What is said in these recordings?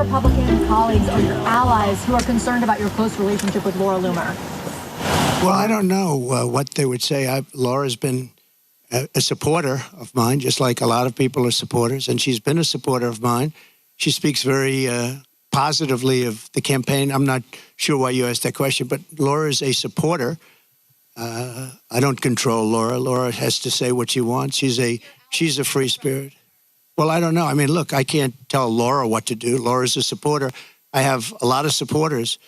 Republican colleagues or your allies who are concerned about your close relationship with Laura Loomer? Well, I don't know what they would say. Laura's been a supporter of mine, just like a lot of people are supporters, and she's been a supporter of mine. She speaks very positively of the campaign. I'm not sure why you asked that question, but Laura is a supporter. I don't control Laura. Laura has to say what she wants. She's a free spirit. Well, I don't know. I mean, look, I can't tell Laura what to do. Laura's a supporter. I have a lot of supporters,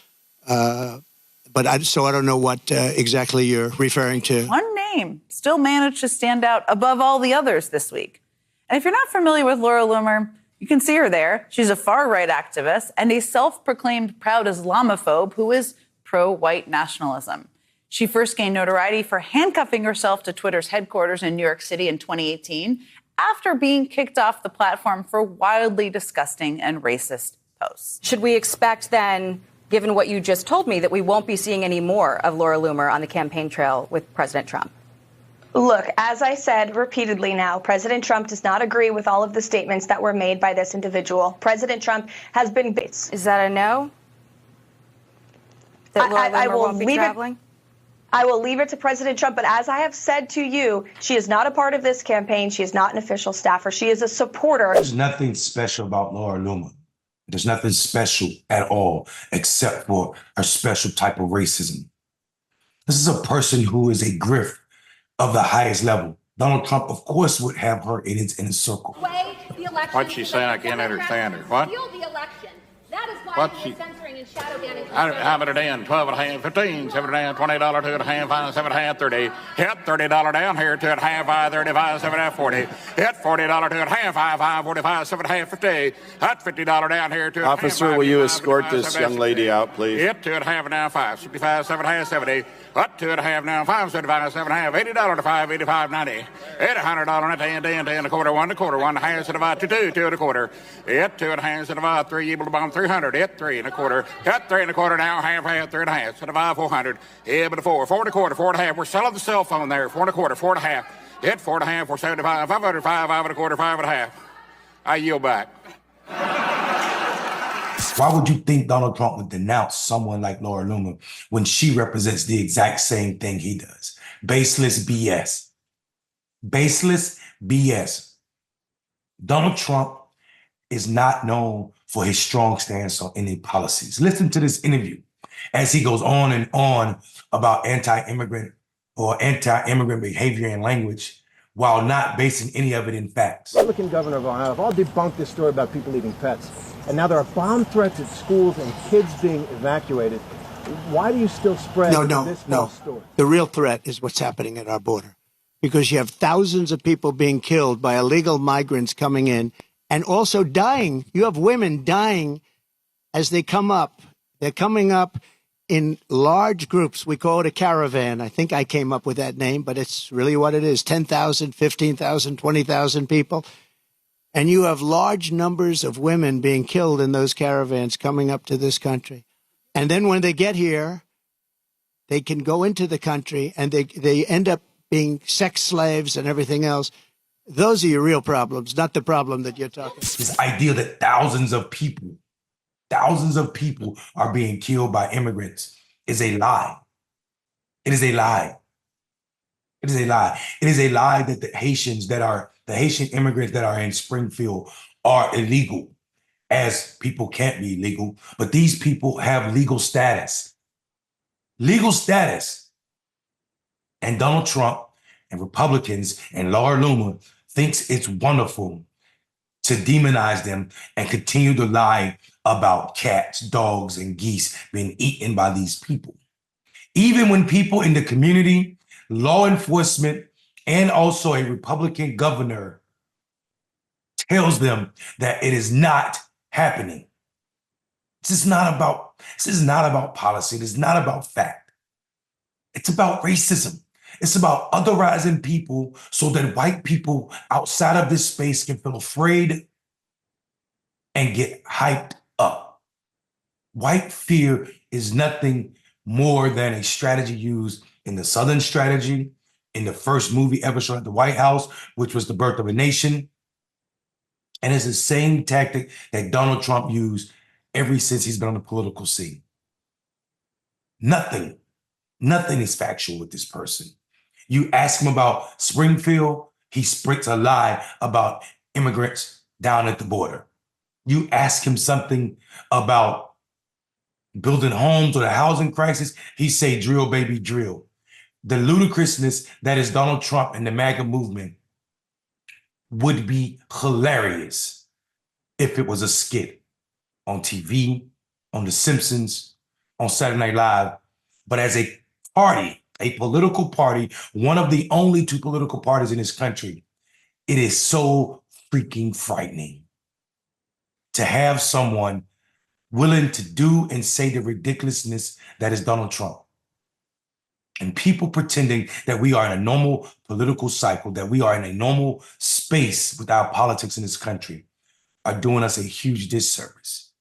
so I don't know what exactly you're referring to. One name still managed to stand out above all the others this week. And if you're not familiar with Laura Loomer, you can see her there. She's a far-right activist and a self-proclaimed proud Islamophobe who is pro-white nationalism. She first gained notoriety for handcuffing herself to Twitter's headquarters in New York City in 2018 after being kicked off the platform for wildly disgusting and racist posts. Should we expect then, given what you just told me, that we won't be seeing any more of Laura Loomer on the campaign trail with President Trump? Look, as I said repeatedly now, President Trump does not agree with all of the statements that were made by this individual. President Trump has been... Is that a no? That Laura Loomer won't be traveling? I will leave it to President Trump, but as I have said to you, she is not a part of this campaign. She is not an official staffer. She is a supporter. There's nothing special about Laura Loomer. There's nothing special at all, except for her special type of racism. This is a person who is a grift of the highest level. Donald Trump, of course, would have her in his inner circle. What's she saying? I can't understand her. What? That is why he is censoring and shadow banning. How about it in? 12 and a half, 15, 7 and a half, $20, 2 and a half, 5, 7 and a half, 30. Hit $30 down here, 2 and a half, 5, 35, 7 and a half, 40. Hit $40, 2 and a half, 5, 45, 7 and a half, 50. Hit $50 down here, 2 and a half. Officer, will you escort this young lady out, please? Hit 2 and a half now, 5, 55, 7 and a half, 70. Hit 2 and a half now, 5, 75, 7 and a half, $80 to 5, 85, 90. Hit $100 at 10, 10, 10 and a quarter, 1 and a quarter, 1 and a half, to divide to 2, 2 and a quarter. Hit 2 and a half, to divide 3, able to bomb 300. Hit 3 and a quarter. Hit 3 and a quarter now, half, 3 and a half, to divide 400. Hit but a 4, 4 and a quarter, 4 and a half. We're selling the cell phone there, 4 and a quarter, 4 and a half. Hit 4 and a half, 475, 505, 5 and a quarter, 5 and a half. I yield back. Why would you think Donald Trump would denounce someone like Laura Loomer when she represents the exact same thing he does? Baseless BS. Baseless BS. Donald Trump is not known for his strong stance on any policies. Listen to this interview as he goes on and on about anti-immigrant behavior and language while not basing any of it in facts. Republican governor of Ohio have all debunked this story about people eating pets. And now there are bomb threats at schools and kids being evacuated. Why do you still spread this false story? The real threat is what's happening at our border, because you have thousands of people being killed by illegal migrants coming in and also dying. You have women dying as they come up. They're coming up in large groups. We call it a caravan. I think I came up with that name, but it's really what it is. 10,000, 15,000, 20,000 people. And you have large numbers of women being killed in those caravans coming up to this country. And then when they get here, they can go into the country and they end up being sex slaves and everything else. Those are your real problems, not the problem that you're talking about. This idea that thousands of people are being killed by immigrants is a lie. It is a lie. It is a lie. It is a lie that the Haitian immigrants that are in Springfield are illegal, as people can't be legal, but these people have legal status. Legal status. And Donald Trump and Republicans and Laura Loomer thinks it's wonderful to demonize them and continue to lie about cats, dogs, and geese being eaten by these people. Even when people in the community, law enforcement, and also a Republican governor tells them that it is not happening. This is not about policy. It is not about fact. It's about racism. It's about otherizing people so that white people outside of this space can feel afraid and get hyped up. White fear is nothing more than a strategy used in the Southern strategy, in the first movie ever shown at the White House, which was The Birth of a Nation. And it's the same tactic that Donald Trump used ever since he's been on the political scene. Nothing is factual with this person. You ask him about Springfield, he sprints a lie about immigrants down at the border. You ask him something about building homes or the housing crisis, he say drill, baby, drill. The ludicrousness that is Donald Trump and the MAGA movement would be hilarious if it was a skit on TV, on The Simpsons, on Saturday Night Live. But as a party, a political party, one of the only two political parties in this country, it is so freaking frightening to have someone willing to do and say the ridiculousness that is Donald Trump. And people pretending that we are in a normal political cycle, that we are in a normal space with our politics in this country, are doing us a huge disservice.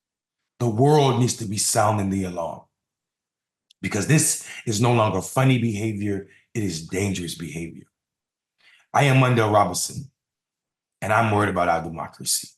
The world needs to be sounding the alarm, because this is no longer funny behavior, it is dangerous behavior. I am Mondale Robinson, and I'm worried about our democracy.